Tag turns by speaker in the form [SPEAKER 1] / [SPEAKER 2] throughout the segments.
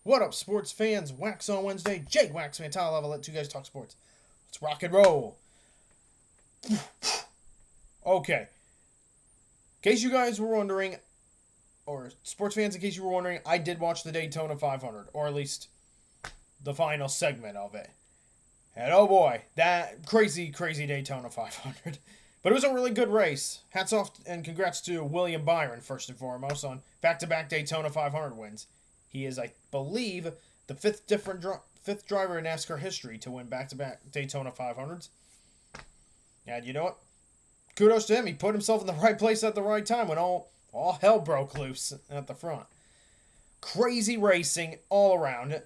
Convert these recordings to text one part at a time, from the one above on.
[SPEAKER 1] What up, sports fans? Waxon Wednesday, Jake Waxman, Tyler Level, let two guys talk sports. Let's rock and roll. Okay, in case you guys were wondering, or sports fans, in case you were wondering, I did watch the Daytona 500, or at least the final segment of it. And oh boy, that crazy Daytona 500. But it was a really good race. Hats off and congrats to William Byron, first and foremost, on back-to-back Daytona 500 wins. He is, I believe, the fifth driver in NASCAR history to win back-to-back Daytona 500s. And you know what? Kudos to him. He put himself in the right place at the right time when all hell broke loose at the front. Crazy racing all around.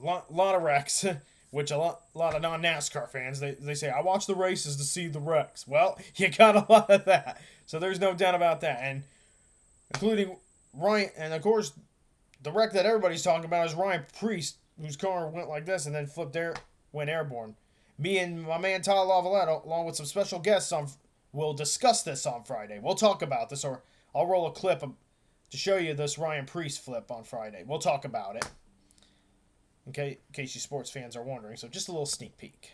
[SPEAKER 1] Lot of wrecks, which a lot of non-NASCAR fans, they say, I watch the races to see the wrecks. Well, you got a lot of that. So there's no doubt about that. And including Ryan, and of course, the wreck that everybody's talking about is Ryan Priest, whose car went like this and then went airborne. Me and my man Tyler Lavalette, along with some special guests, will discuss this on Friday. We'll talk about this, or I'll roll a clip to show you this Ryan Priest flip on Friday. We'll talk about it. Okay, in case you sports fans are wondering. So just a little sneak peek.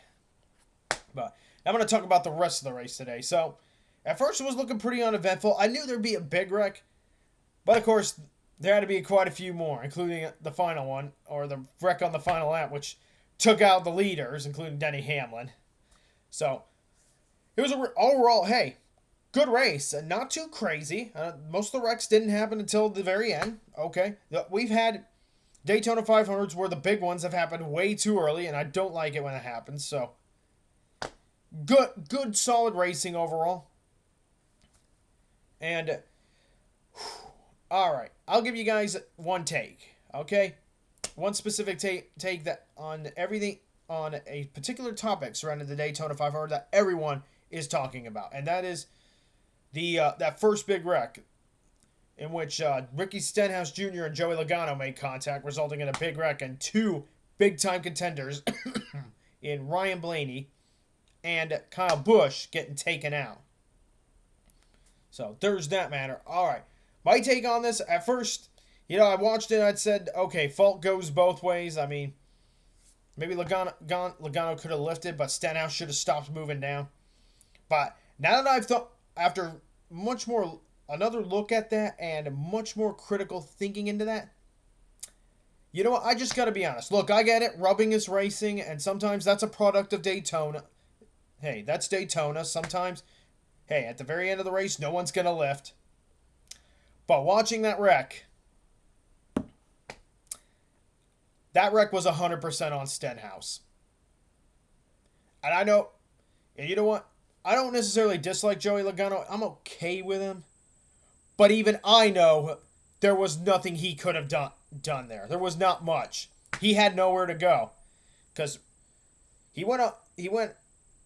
[SPEAKER 1] But I'm going to talk about the rest of the race today. So at first it was looking pretty uneventful. I knew there'd be a big wreck. But of course, there had to be quite a few more, including the final one, or the wreck on the final lap, which took out the leaders, including Denny Hamlin. So it was overall, hey, good race. Not too crazy. Most of the wrecks didn't happen until the very end. Okay. We've had Daytona 500s where the big ones have happened way too early, and I don't like it when it happens. So good solid racing overall. And all right, I'll give you guys one take, okay? One specific take that on everything, on a particular topic surrounding the Daytona 500 that everyone is talking about, and that is the that first big wreck in which Ricky Stenhouse Jr. and Joey Logano made contact, resulting in a big wreck and two big-time contenders in Ryan Blaney and Kyle Busch getting taken out. So there's that matter. All right. My take on this, at first, I watched it and I'd said, okay, fault goes both ways. I mean, maybe Logano could have lifted, but Stenhouse should have stopped moving down. But now that I've thought, after much more, another look at that and much more critical thinking into that, you know what, I just got to be honest. Look, I get it, rubbing is racing, and sometimes that's a product of Daytona. Hey, that's Daytona. Sometimes, hey, at the very end of the race, no one's going to lift. But watching that wreck was 100% on Stenhouse. And I know, and you know what? I don't necessarily dislike Joey Logano. I'm okay with him. But even I know there was nothing he could have done there. There was not much. He had nowhere to go. Because he went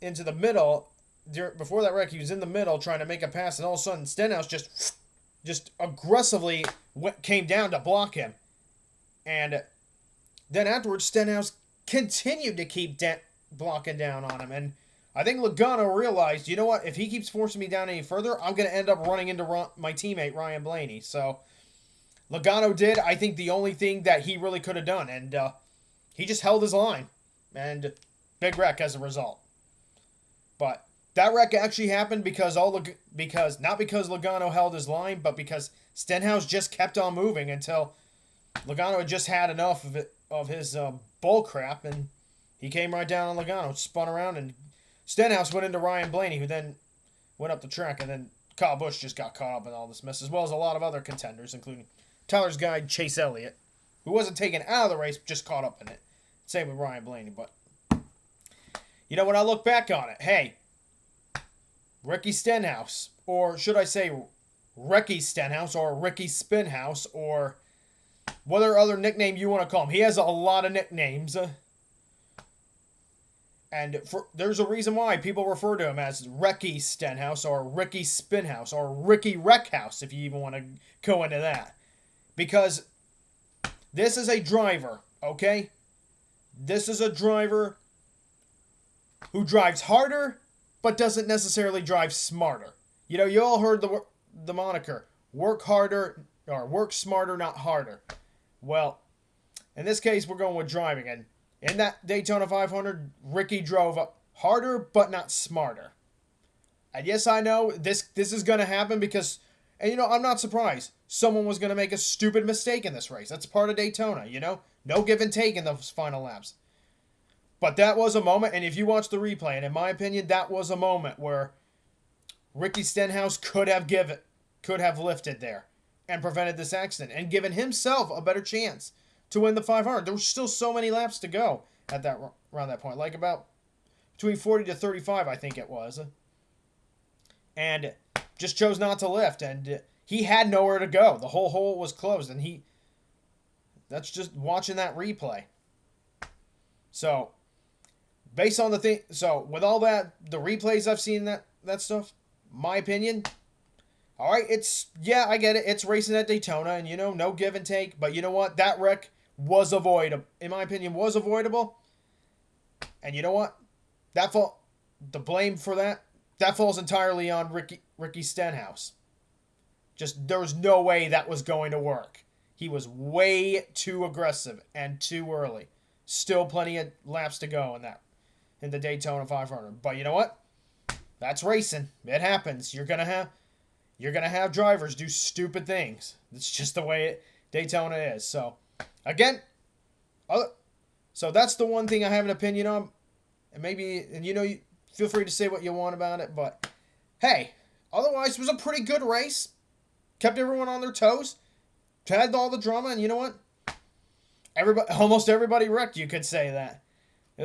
[SPEAKER 1] into the middle. Before that wreck, he was in the middle trying to make a pass. And all of a sudden, Stenhouse just aggressively came down to block him. And then afterwards, Stenhouse continued to keep blocking down on him. And I think Logano realized, you know what, if he keeps forcing me down any further, I'm going to end up running into my teammate, Ryan Blaney. So Logano did, I think, the only thing that he really could have done. And he just held his line. And big wreck as a result. But that wreck actually happened because not because Logano held his line, but because Stenhouse just kept on moving until Logano had just had enough of his bull crap, and he came right down on Logano, spun around, and Stenhouse went into Ryan Blaney, who then went up the track, and then Kyle Busch just got caught up in all this mess, as well as a lot of other contenders, including Tyler's guy Chase Elliott, who wasn't taken out of the race, just caught up in it. Same with Ryan Blaney, but when I look back on it, hey, Ricky Stenhouse, or should I say Ricky Stenhouse, or Ricky Spinhouse, or whatever other nickname you want to call him. He has a lot of nicknames. And there's a reason why people refer to him as Ricky Stenhouse, or Ricky Spinhouse, or Ricky Wreckhouse, if you even want to go into that. Because this is a driver, okay? This is a driver who drives harder, but doesn't necessarily drive smarter. You all heard the moniker, work harder, or work smarter, not harder. Well, In this case, we're going with driving. And in that Daytona 500, Ricky drove harder but not smarter. And yes, I know this is going to happen because, and I'm not surprised. Someone was going to make a stupid mistake in this race. That's part of Daytona, No give and take in those final laps. But that was a moment, and if you watch the replay, and in my opinion, that was a moment where Ricky Stenhouse could have lifted there and prevented this accident and given himself a better chance to win the 500. There were still so many laps to go around that point, like about between 40 to 35, I think it was. And just chose not to lift, and he had nowhere to go. The whole hole was closed, and that's just watching that replay. So, based on with all that, the replays I've seen, that stuff, my opinion, all right, I get it. It's racing at Daytona, and, no give and take. But you know what? That wreck was avoidable. In my opinion, was avoidable. And you know what? The blame for that falls entirely on Ricky Stenhouse. Just, there was no way that was going to work. He was way too aggressive and too early. Still plenty of laps to go in the Daytona 500. But you know what? That's racing. It happens. You're gonna have drivers do stupid things. It's just the way Daytona is. So, again, so that's the one thing I have an opinion on. And you feel free to say what you want about it. But hey, otherwise, it was a pretty good race. Kept everyone on their toes. Had all the drama, and you know what? Almost everybody wrecked. You could say that. It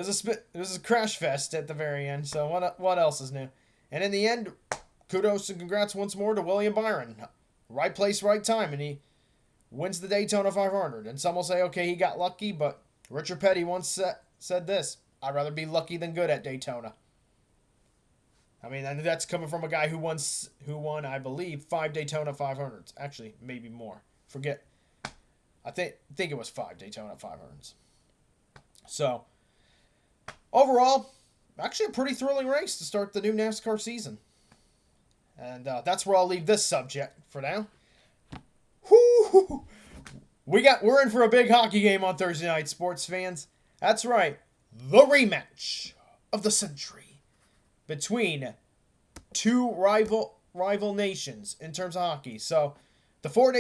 [SPEAKER 1] was a crash fest at the very end. So what else is new? And in the end, kudos and congrats once more to William Byron. Right place, right time, and he wins the Daytona 500. And some will say, okay, he got lucky, but Richard Petty once said this: "I'd rather be lucky than good at Daytona." I mean, and that's coming from a guy who won, I believe, 5 Daytona 500s. Actually, maybe more. Forget. I think it was 5 Daytona 500s. So, overall, actually a pretty thrilling race to start the new NASCAR season. And that's where I'll leave this subject for now. Whoo! We're in for a big hockey game on Thursday night, sports fans. That's right, the rematch of the century between two rival nations in terms of hockey. So, the Four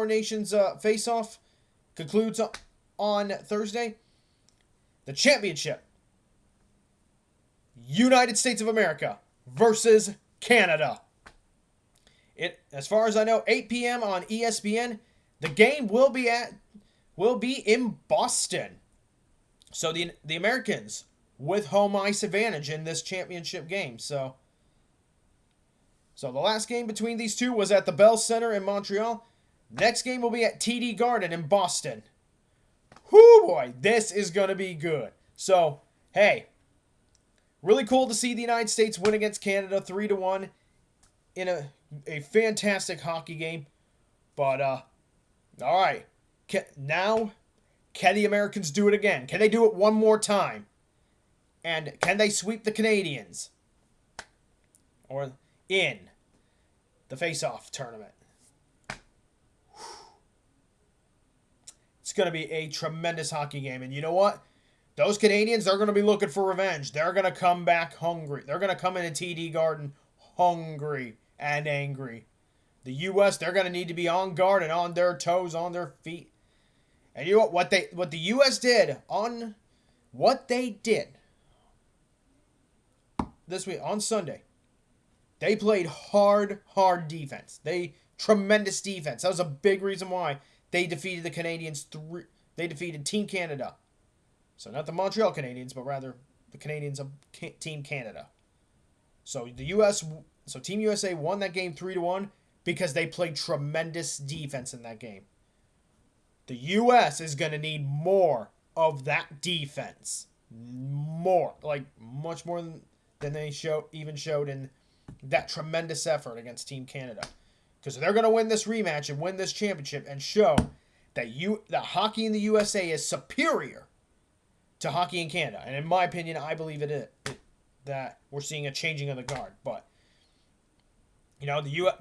[SPEAKER 1] Nations face-off concludes on Thursday. The championship, United States of America versus Canada. As far as I know, 8 p.m. on ESPN. The game will be in Boston. So the Americans with home ice advantage in this championship game. So the last game between these two was at the Bell Center in Montreal. Next game will be at TD Garden in Boston. Whoo boy, this is going to be good. So, hey, really cool to see the United States win against Canada 3-1 in a fantastic hockey game. But, all right, now, can the Americans do it again? Can they do it one more time? And can they sweep the Canadians? Or in the face-off tournament? It's going to be a tremendous hockey game. And you know what? Those Canadians, they're going to be looking for revenge. They're going to come back hungry. They're going to come into TD Garden hungry and angry. The U.S., they're going to need to be on guard and on their toes, on their feet. And you know what the U.S. did this week, on Sunday, they played hard defense. Tremendous defense. That was a big reason why they defeated the Canadians. They defeated Team Canada. So not the Montreal Canadiens, but rather the Canadians of Team Canada. So Team USA won that game 3-1 because they played tremendous defense in that game. The U.S. is going to need more of that defense. More. Like, much more than they showed in that tremendous effort against Team Canada. Because they're going to win this rematch and win this championship and show that hockey in the USA is superior to hockey in Canada. And in my opinion, I believe that we're seeing a changing of the guard. But,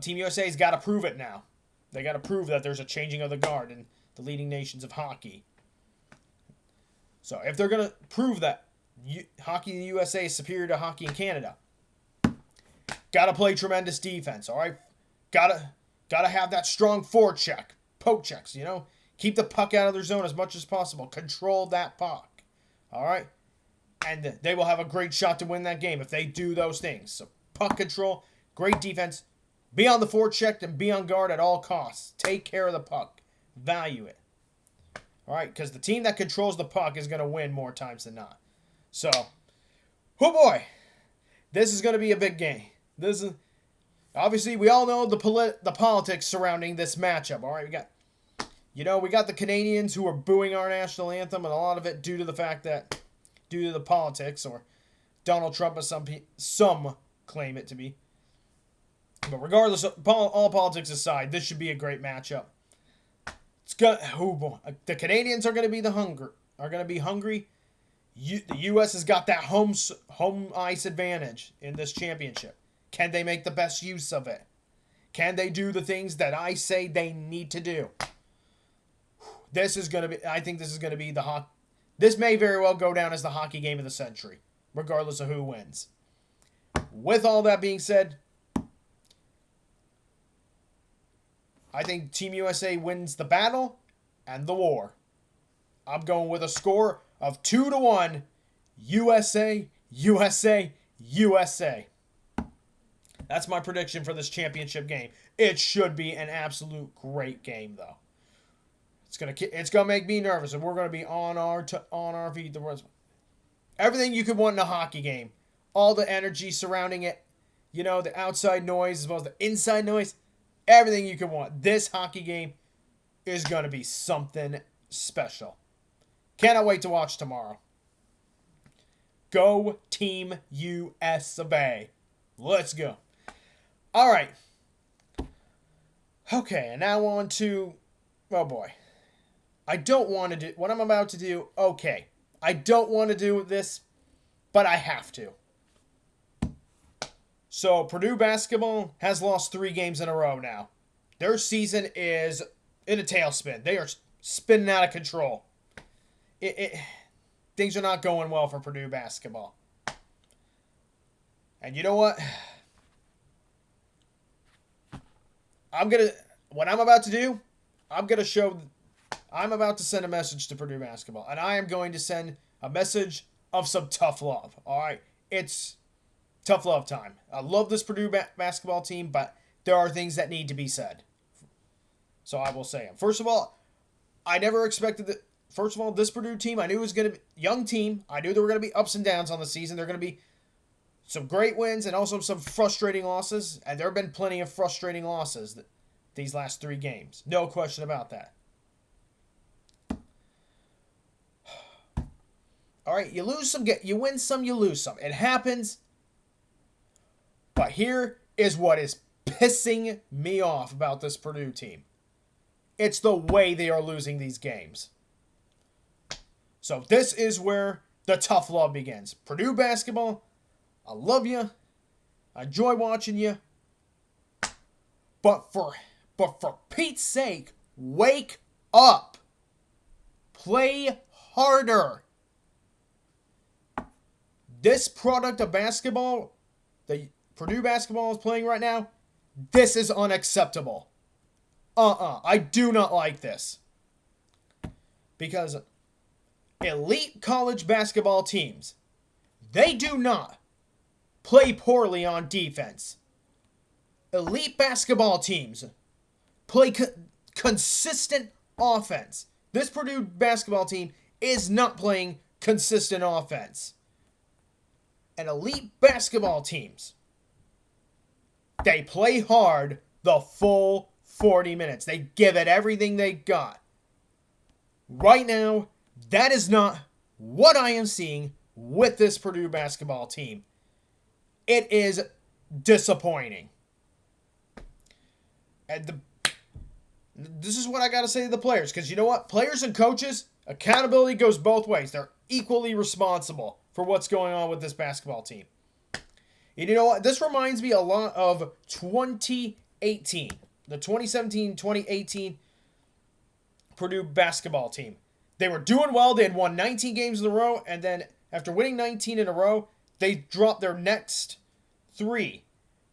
[SPEAKER 1] Team USA's got to prove it now. They got to prove that there's a changing of the guard in the leading nations of hockey. So if they're going to prove that hockey in the USA is superior to hockey in Canada, got to play tremendous defense, all right? Got to have that strong forecheck, poke checks, Keep the puck out of their zone as much as possible. Control that puck, all right? And they will have a great shot to win that game if they do those things. So puck control, great defense, be on the forecheck and be on guard at all costs. Take care of the puck. Value it. All right, because the team that controls the puck is going to win more times than not. So, oh boy, this is going to be a big game. This is obviously we all know the politics surrounding this matchup. All right, we got the Canadians who are booing our national anthem, and a lot of it due to the politics, or Donald Trump, as some claim it to be. But regardless of all politics aside, this should be a great matchup. The Canadians are going to be hungry. The U.S. has got that home ice advantage in this championship. Can they make the best use of it? Can they do the things that I say they need to do? I think this is going to be this may very well go down as the hockey game of the century, regardless of who wins. With all that being said, I think Team USA wins the battle and the war. I'm going with a score of 2-1, USA, USA, USA. That's my prediction for this championship game. It should be an absolute great game, though. It's gonna make me nervous, and we're gonna be on our feet. Everything you could want in a hockey game, all the energy surrounding it, the outside noise as well as the inside noise, everything you could want. This hockey game is gonna be something special. Cannot wait to watch tomorrow. Go Team USA. Let's go. All right. Okay, and now on to, oh boy. I don't want to do what I'm about to do. Okay. I don't want to do this, but I have to. So, Purdue Basketball has lost 3 games in a row now. Their season is in a tailspin. They are spinning out of control. Things are not going well for Purdue Basketball. And you know what? What I'm about to do, I'm about to send a message to Purdue Basketball. And I am going to send a message of some tough love. All right? It's tough love time. I love this Purdue basketball team, but there are things that need to be said. So I will say them. First of all, I never expected that. First of all, this Purdue team, I knew it was going to be a young team. I knew there were going to be ups and downs on the season. There are going to be some great wins and also some frustrating losses. And there have been plenty of frustrating losses these last 3 games. No question about that. All right, you lose some, you win some, you lose some. It happens. But here is what is pissing me off about this Purdue team. It's the way they are losing these games. So this is where the tough love begins. Purdue Basketball, I love you. I enjoy watching you. But for Pete's sake, wake up. Play harder. This product of basketball, the Purdue Basketball is playing right now, this is unacceptable. I do not like this. Because elite college basketball teams, they do not play poorly on defense. Elite basketball teams play consistent offense. This Purdue basketball team is not playing consistent offense. And elite basketball teams, they play hard the full 40 minutes. They give it everything they got. Right now, that is not what I am seeing with this Purdue basketball team. It is disappointing. And this is what I got to say to the players. Because you know what? Players and coaches, accountability goes both ways. They're equally responsible for what's going on with this basketball team. And you know what? This reminds me a lot of 2018. The 2017-2018 Purdue basketball team. They were doing well. They had won 19 games in a row, and then after winning 19 in a row, they dropped their next 3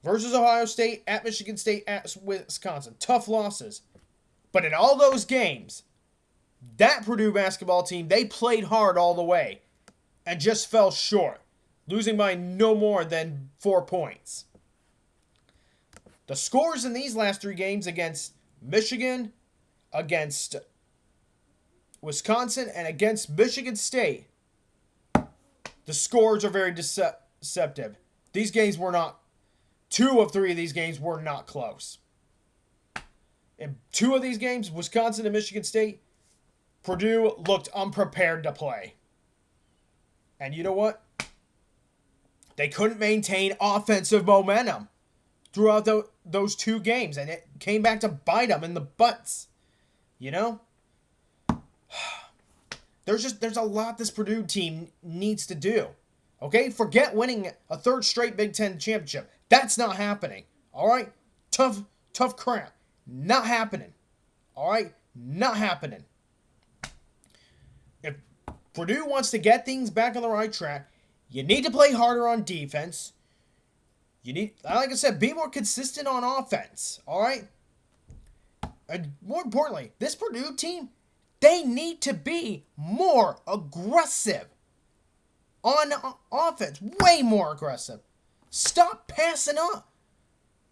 [SPEAKER 1] versus Ohio State, at Michigan State, at Wisconsin. Tough losses. But in all those games, that Purdue basketball team, they played hard all the way and just fell short, losing by no more than 4 points. The scores in these last 3 games against Michigan, against Wisconsin, and against Michigan State, the scores are very deceptive. These games were not, 2 of 3 of these games were not close. In 2 of these games, Wisconsin and Michigan State, Purdue looked unprepared to play. And you know what? They couldn't maintain offensive momentum throughout those 2 games, and it came back to bite them in the butts. You know? There's a lot this Purdue team needs to do. Okay? Forget winning a 3rd straight Big Ten championship. That's not happening. All right? Tough crap. Not happening. All right? Not happening. If Purdue wants to get things back on the right track, you need to play harder on defense. You need, like I said, be more consistent on offense. All right? And more importantly, this Purdue team, they need to be more aggressive on offense. Way more aggressive. Stop passing up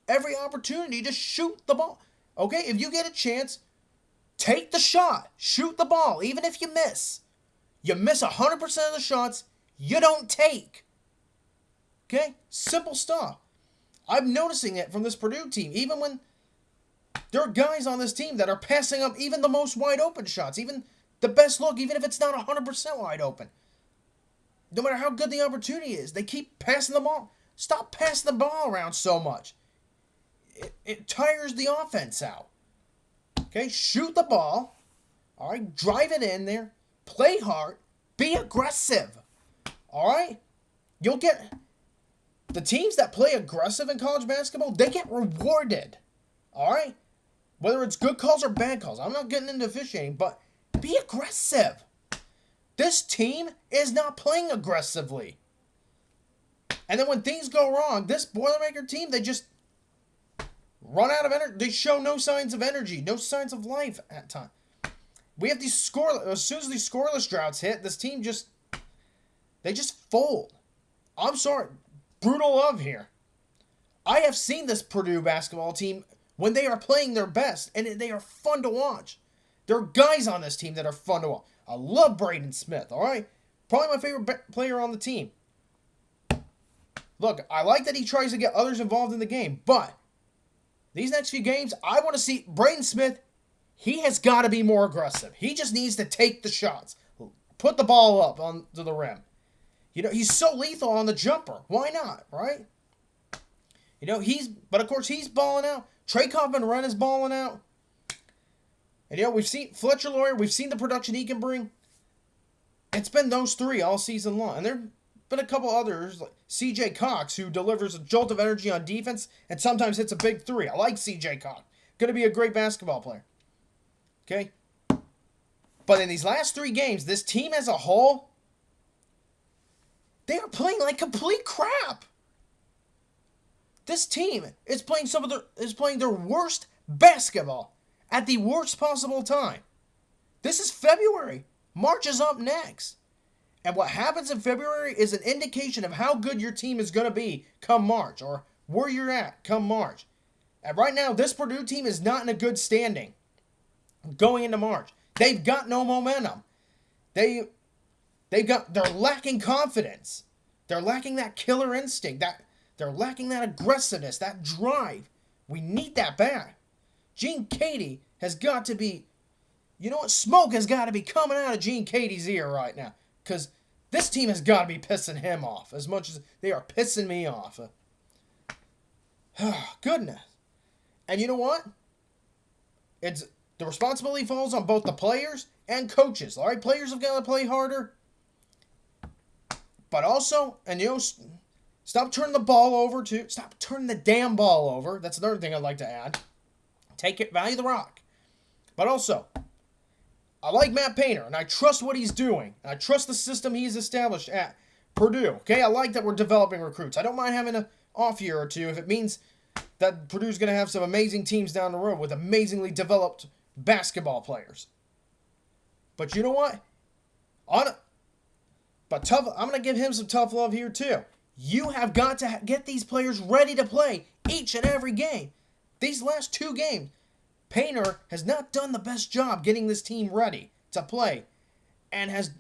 [SPEAKER 1] every opportunity to shoot the ball. Okay, if you get a chance, take the shot. Shoot the ball, even if you miss. You miss 100% of the shots you don't take. Okay? Simple stuff. I'm noticing it from this Purdue team. Even when there are guys on this team that are passing up even the most wide open shots, even the best look, even if it's not 100% wide open. No matter how good the opportunity is, they keep passing the ball. Stop passing the ball around so much. It tires the offense out. Okay? Shoot the ball. All right? Drive it in there. Play hard. Be aggressive. All right? You'll get... The teams that play aggressive in college basketball, they get rewarded. All right? Whether it's good calls or bad calls. I'm not getting into officiating, but be aggressive. This team is not playing aggressively. And then when things go wrong, this Boilermaker team, they just run out of energy. They show no signs of energy, no signs of life at times. We have these as soon as these scoreless droughts hit, this team they just fold. I'm sorry. Brutal love here. I have seen this Purdue basketball team when they are playing their best, and they are fun to watch. There are guys on this team that are fun to watch. I love Braden Smith, all right? Probably my favorite player on the team. Look, I like that he tries to get others involved in the game, but these next few games, I want to see Braden Smith. He has got to be more aggressive. He just needs to take the shots. Put the ball up onto the rim. You know, he's so lethal on the jumper. Why not, right? You know, but of course he's balling out. Trey Kaufman-Renn is balling out. And you know, we've seen Fletcher Lawyer, we've seen the production he can bring. It's been those 3 all season long. And there have been a couple others, like CJ Cox, who delivers a jolt of energy on defense and sometimes hits a big 3. I like CJ Cox. Going to be a great basketball player. Okay? But in these last 3 games, this team as a whole, they are playing like complete crap. This team is playing their worst basketball at the worst possible time. This is February. March is up next. And what happens in February is an indication of how good your team is going to be come March, or where you're at come March. And right now, this Purdue team is not in a good standing going into March. They've got no momentum. They're lacking confidence. They're lacking that killer instinct. They're lacking that aggressiveness, that drive. We need that back. Gene Katie has got to be, you know what? Smoke has got to be coming out of Gene Katie's ear right now. Because this team has got to be pissing him off as much as they are pissing me off. Goodness. And you know what? The responsibility falls on both the players and coaches. All right, players have got to play harder. But also, and you know, stop turning the ball over too. Stop turning the damn ball over. That's another thing I'd like to add. Take it, value the rock. But also, I like Matt Painter, and I trust what he's doing. And I trust the system he's established at Purdue. Okay, I like that we're developing recruits. I don't mind having an off year or two if it means that Purdue's going to have some amazing teams down the road with amazingly developed basketball players. But you know what? I'm going to give him some tough love here too. You have got to get these players ready to play each and every game. These last 2 games, Painter has not done the best job getting this team ready to play, and has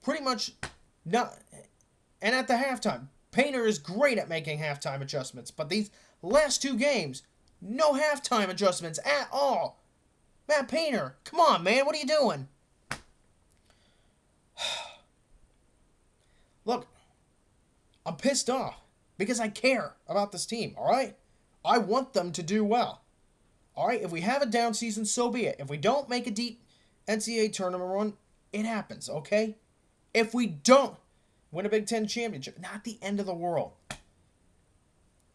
[SPEAKER 1] pretty much not. And at the halftime, Painter is great at making halftime adjustments, but these last 2 games, no halftime adjustments at all. Matt Painter, come on, man, what are you doing? Look, I'm pissed off because I care about this team, all right? I want them to do well. All right, if we have a down season, so be it. If we don't make a deep NCAA tournament run, it happens, okay? If we don't win a Big Ten championship, not the end of the world.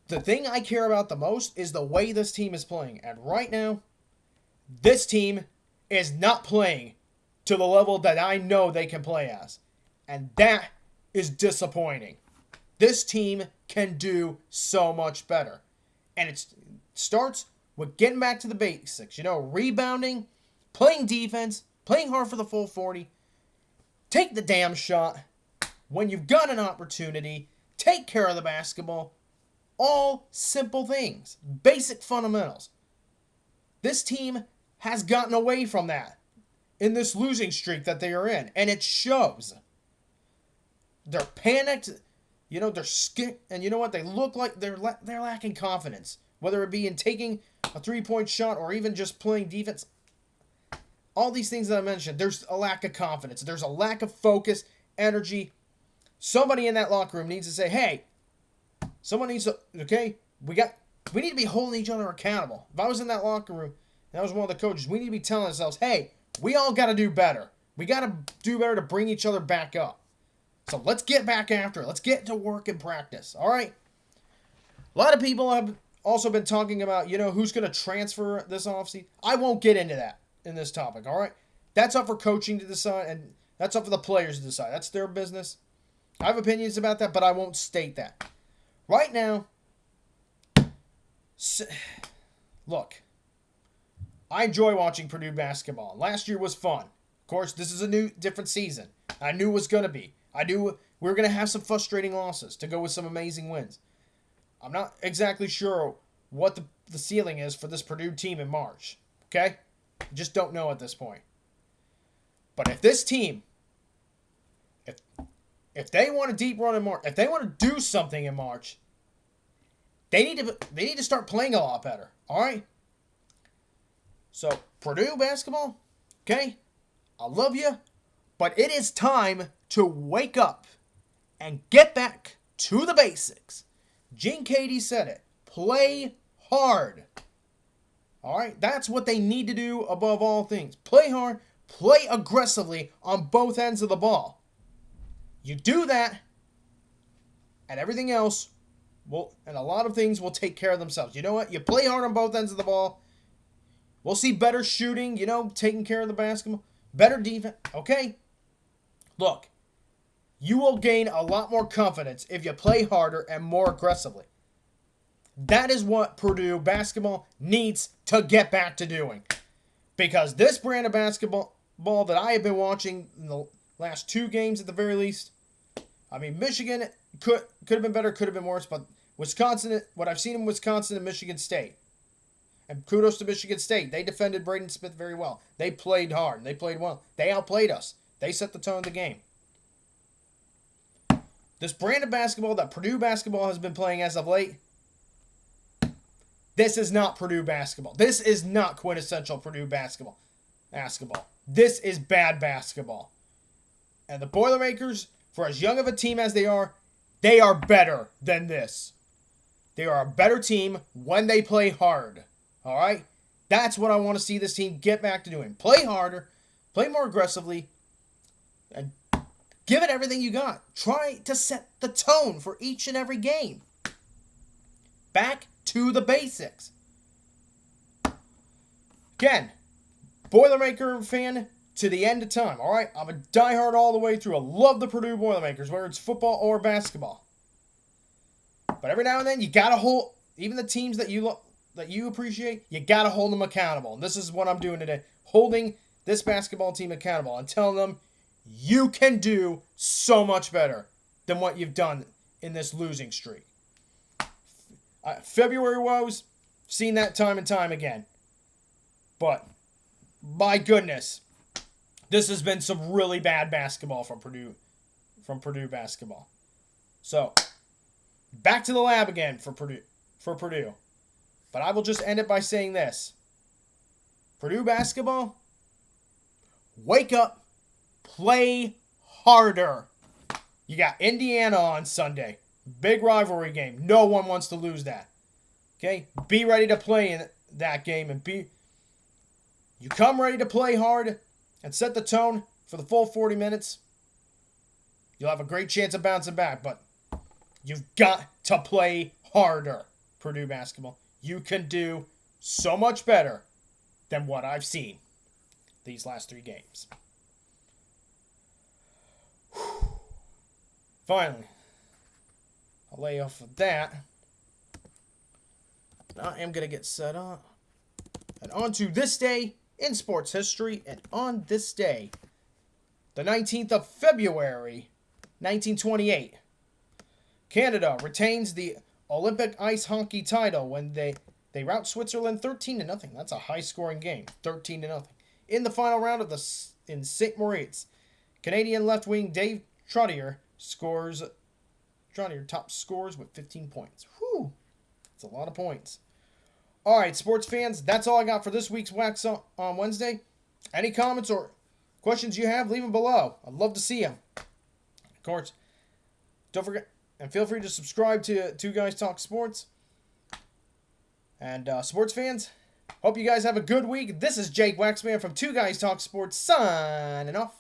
[SPEAKER 1] The thing I care about the most is the way this team is playing. And right now, this team is not playing to the level that I know they can play as. And that is disappointing. This team can do so much better. And it starts with getting back to the basics. You know, rebounding, playing defense, playing hard for the full 40. Take the damn shot when you've got an opportunity. Take care of the basketball. All simple things. Basic fundamentals. This team has gotten away from that in this losing streak that they are in. And it shows. They're panicked. You know, they're scared. And you know what? They look like they're lacking confidence. Whether it be in taking a 3-point shot or even just playing defense. All these things that I mentioned, there's a lack of confidence. There's a lack of focus, energy. Somebody in that locker room needs to say, hey, someone needs to, okay, we need to be holding each other accountable. If I was in that locker room and I was one of the coaches, we need to be telling ourselves, hey, we all got to do better. We got to do better to bring each other back up. So let's get back after it. Let's get to work and practice. All right? A lot of people have also been talking about, you know, who's going to transfer this offseason. I won't get into that in this topic, all right? That's up for coaching to decide, and that's up for the players to decide. That's their business. I have opinions about that, but I won't state that. Right now, look, I enjoy watching Purdue basketball. Last year was fun. Of course, this is a new, different season. I knew it was going to be. I knew we were going to have some frustrating losses to go with some amazing wins. I'm not exactly sure what the ceiling is for this Purdue team in March. Okay? I just don't know at this point. But if this team, if they want a deep run in March, if they want to do something in March, they need to start playing a lot better. All right? So, Purdue basketball, okay? I love you, but it is time to wake up and get back to the basics. Gene Cady said it. Play hard. All right? That's what they need to do above all things. Play hard. Play aggressively on both ends of the ball. You do that, and everything else and a lot of things will take care of themselves. You know what? You play hard on both ends of the ball. We'll see better shooting, you know, taking care of the basketball. Better defense. Okay? Look. You will gain a lot more confidence if you play harder and more aggressively. That is what Purdue basketball needs to get back to doing. Because this brand of basketball that I have been watching in the last 2 games at the very least, I mean, Michigan could have been better, could have been worse, but Wisconsin, what I've seen in Wisconsin and Michigan State, and kudos to Michigan State, they defended Braden Smith very well. They played hard. They played well. They outplayed us. They set the tone of the game. This brand of basketball that Purdue basketball has been playing as of late, this is not Purdue basketball. This is not quintessential Purdue basketball. This is bad basketball. And the Boilermakers, for as young of a team as they are better than this. They are a better team when they play hard. All right? That's what I want to see this team get back to doing. Play harder, play more aggressively, and give it everything you got. Try to set the tone for each and every game. Back to the basics. Again, Boilermaker fan, to the end of time. All right, I'm a diehard all the way through. I love the Purdue Boilermakers, whether it's football or basketball. But every now and then, you gotta hold even the teams that you appreciate. You gotta hold them accountable. And this is what I'm doing today: holding this basketball team accountable and telling them you can do so much better than what you've done in this losing streak. February woes, seen that time and time again. But my goodness, this has been some really bad basketball from Purdue basketball. So, back to the lab again for Purdue. But I will just end it by saying this. Purdue basketball, wake up, play harder. You got Indiana on Sunday. Big rivalry game. No one wants to lose that. Okay? Be ready to play in that game and you come ready to play hard and set the tone for the full 40 minutes. You'll have a great chance of bouncing back, but you've got to play harder, Purdue basketball. You can do so much better than what I've seen these last 3 games. Finally, I'll lay off of that. I am going to get set up. And on to this day in sports history. And on this day, the 19th of February, 1928, Canada retains the Olympic ice hockey title when they rout Switzerland 13-0. That's a high-scoring game, 13-0. In the final round in St. Moritz, Canadian left wing Dave Trottier top scores with 15 points. Whew, that's a lot of points. All right, sports fans, that's all I got for this week's Wax on Wednesday. Any comments or questions you have, leave them below. I'd love to see them. Of course, don't forget, and feel free to subscribe to Two Guys Talk Sports. And sports fans, hope you guys have a good week. This is Jake Waxman from Two Guys Talk Sports signing off.